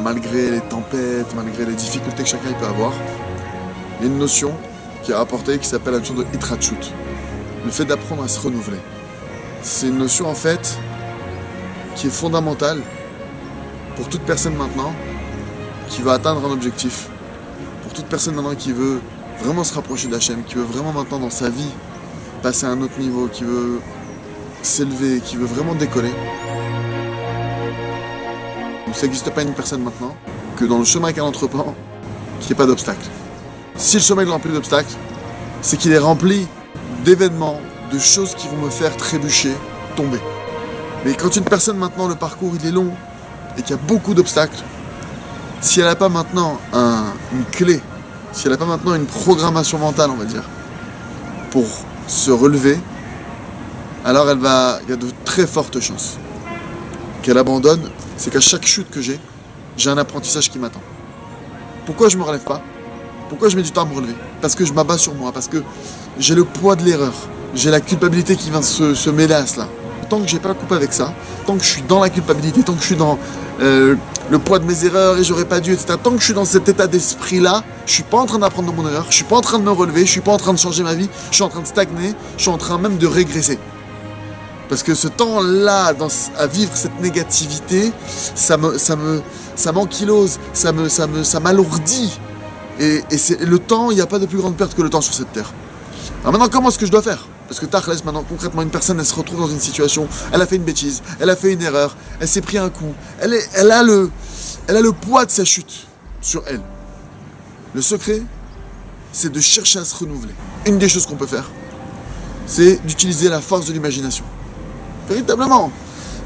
malgré les tempêtes, malgré les difficultés que chacun peut avoir, il y a une notion qui est rapportée qui s'appelle la notion de Hitratshut, le fait d'apprendre à se renouveler. C'est une notion en fait qui est fondamentale pour toute personne maintenant qui va atteindre un objectif, pour toute personne maintenant qui veut vraiment se rapprocher d'Hachem, qui veut vraiment maintenant dans sa vie passer à un autre niveau, qui veut s'élever, qui veut vraiment décoller. Donc ça n'existe pas une personne maintenant que dans le chemin qu'elle entreprend, qu'il n'y ait pas d'obstacles. Si le chemin est rempli d'obstacles, c'est qu'il est rempli d'événements, de choses qui vont me faire trébucher, tomber. Mais quand une personne maintenant, le parcours il est long et qu'il y a beaucoup d'obstacles, si elle n'a pas maintenant une clé, si elle n'a pas maintenant une programmation mentale, on va dire, pour se relever, alors il y a de très fortes chances qu'elle abandonne. C'est qu'à chaque chute que j'ai un apprentissage qui m'attend. Pourquoi je ne me relève pas? Pourquoi je mets du temps à me relever? Parce que je m'abats sur moi, parce que j'ai le poids de l'erreur, j'ai la culpabilité qui vient se mêler à cela. Tant que j'ai pas la coupe avec ça, tant que je suis dans la culpabilité, tant que je suis dans le poids de mes erreurs et j'aurais pas dû, etc. Tant que je suis dans cet état d'esprit-là, je suis pas en train d'apprendre de mon erreur, je suis pas en train de me relever, je suis pas en train de changer ma vie, je suis en train de stagner, je suis en train même de régresser. Parce que ce temps-là, à vivre cette négativité, ça m'ankylose, ça m'alourdit. Et le temps, il n'y a pas de plus grande perte que le temps sur cette terre. Alors maintenant, comment est-ce que je dois faire? Parce que Tachlès, maintenant, concrètement, une personne, elle se retrouve dans une situation, elle a fait une bêtise, elle a fait une erreur, elle s'est pris un coup, elle a le poids de sa chute sur elle. Le secret, c'est de chercher à se renouveler. Une des choses qu'on peut faire, c'est d'utiliser la force de l'imagination. Véritablement.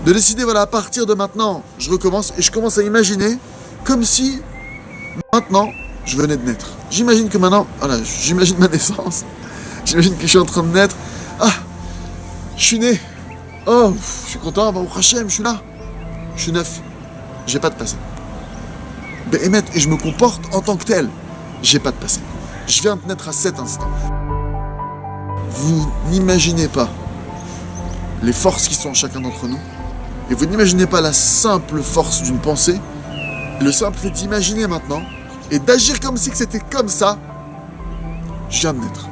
De décider, voilà, à partir de maintenant, je recommence et je commence à imaginer comme si, maintenant, je venais de naître. J'imagine que maintenant, voilà, j'imagine ma naissance. J'imagine que je suis en train de naître. Ah, je suis né. Oh, je suis content, bah, au Hachem, je suis là. Je suis neuf. J'ai pas de passé. Béhémet, et je me comporte en tant que tel. J'ai pas de passé. Je viens de naître à cet instant. Vous n'imaginez pas les forces qui sont en chacun d'entre nous. Et vous n'imaginez pas la simple force d'une pensée. Le simple fait d'imaginer maintenant et d'agir comme si c'était comme ça. Je viens de naître.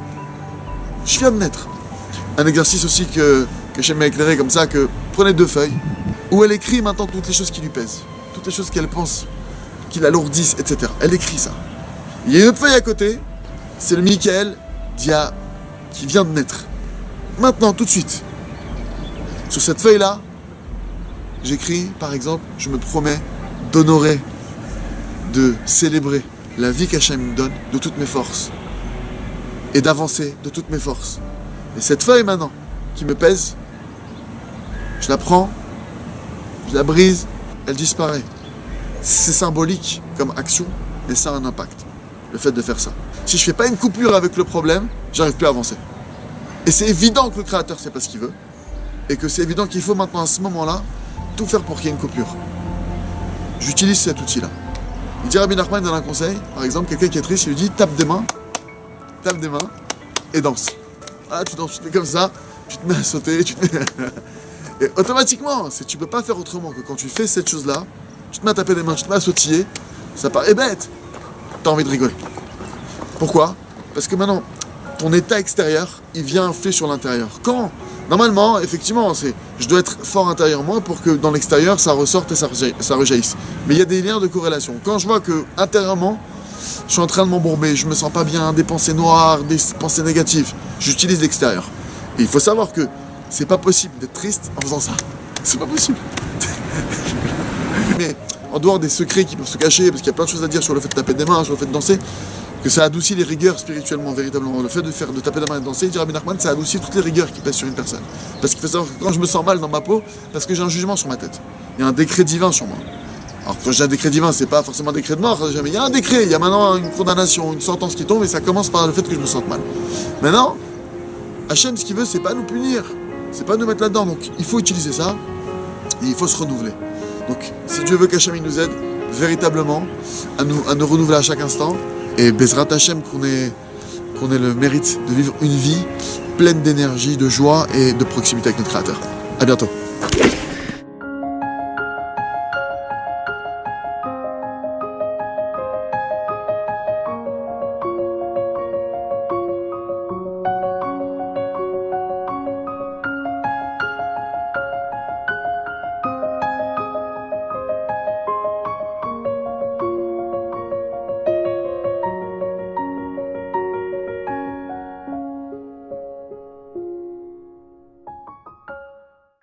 Je viens de naître. Un exercice aussi que j'aime éclairer comme ça, que prenez 2 feuilles, où elle écrit maintenant toutes les choses qui lui pèsent, toutes les choses qu'elle pense, qui l'alourdissent, etc. Elle écrit ça. Il y a une autre feuille à côté, c'est le Michael qui vient de naître. Maintenant, tout de suite. Sur cette feuille-là, j'écris, par exemple, je me promets d'honorer, de célébrer la vie qu'Hachem me donne de toutes mes forces et d'avancer de toutes mes forces. Et cette feuille maintenant, qui me pèse, je la prends, je la brise, elle disparaît. C'est symbolique comme action, mais ça a un impact, le fait de faire ça. Si je fais pas une coupure avec le problème, j'arrive plus à avancer. Et c'est évident que le Créateur sait pas ce qu'il veut, et que c'est évident qu'il faut maintenant à ce moment-là tout faire pour qu'il y ait une coupure. J'utilise cet outil-là. Il dit Rabbi Nachman dans un conseil, par exemple, quelqu'un qui est triste, il lui dit tape des mains et danse. Ah, tu danses, tu te mets comme ça, tu te mets à sauter, et automatiquement, tu peux pas faire autrement que quand tu fais cette chose-là, tu te mets à taper des mains, tu te mets à sautiller, ça paraît bête, t'as envie de rigoler. Pourquoi? Parce que maintenant, ton état extérieur, il vient influer sur l'intérieur. Quand normalement, effectivement, je dois être fort intérieurement pour que dans l'extérieur, ça ressorte et ça rejaillisse. Mais il y a des liens de corrélation. Quand je vois que intérieurement, je suis en train de m'embourber, je me sens pas bien, des pensées noires, des pensées négatives, j'utilise l'extérieur. Et il faut savoir que c'est pas possible d'être triste en faisant ça. C'est pas possible. Mais en dehors des secrets qui peuvent se cacher, parce qu'il y a plein de choses à dire sur le fait de taper des mains, sur le fait de danser, que ça adoucit les rigueurs spirituellement, véritablement. Le fait de taper des mains et de danser, dit Rabbi Nachman, ça adoucit toutes les rigueurs qui pèsent sur une personne. Parce qu'il faut savoir que quand je me sens mal dans ma peau, parce que j'ai un jugement sur ma tête. Il y a un décret divin sur moi. Alors quand j'ai un décret divin, c'est pas forcément un décret de mort, mais il y a un décret, il y a maintenant une condamnation, une sentence qui tombe, et ça commence par le fait que je me sente mal. Maintenant, Hachem, ce qu'il veut, c'est pas nous punir, c'est pas nous mettre là-dedans. Donc il faut utiliser ça, et il faut se renouveler. Donc si Dieu veut qu'Hachem nous aide véritablement à nous renouveler à chaque instant, et Bezrat Hachem qu'on ait le mérite de vivre une vie pleine d'énergie, de joie et de proximité avec notre Créateur. À bientôt.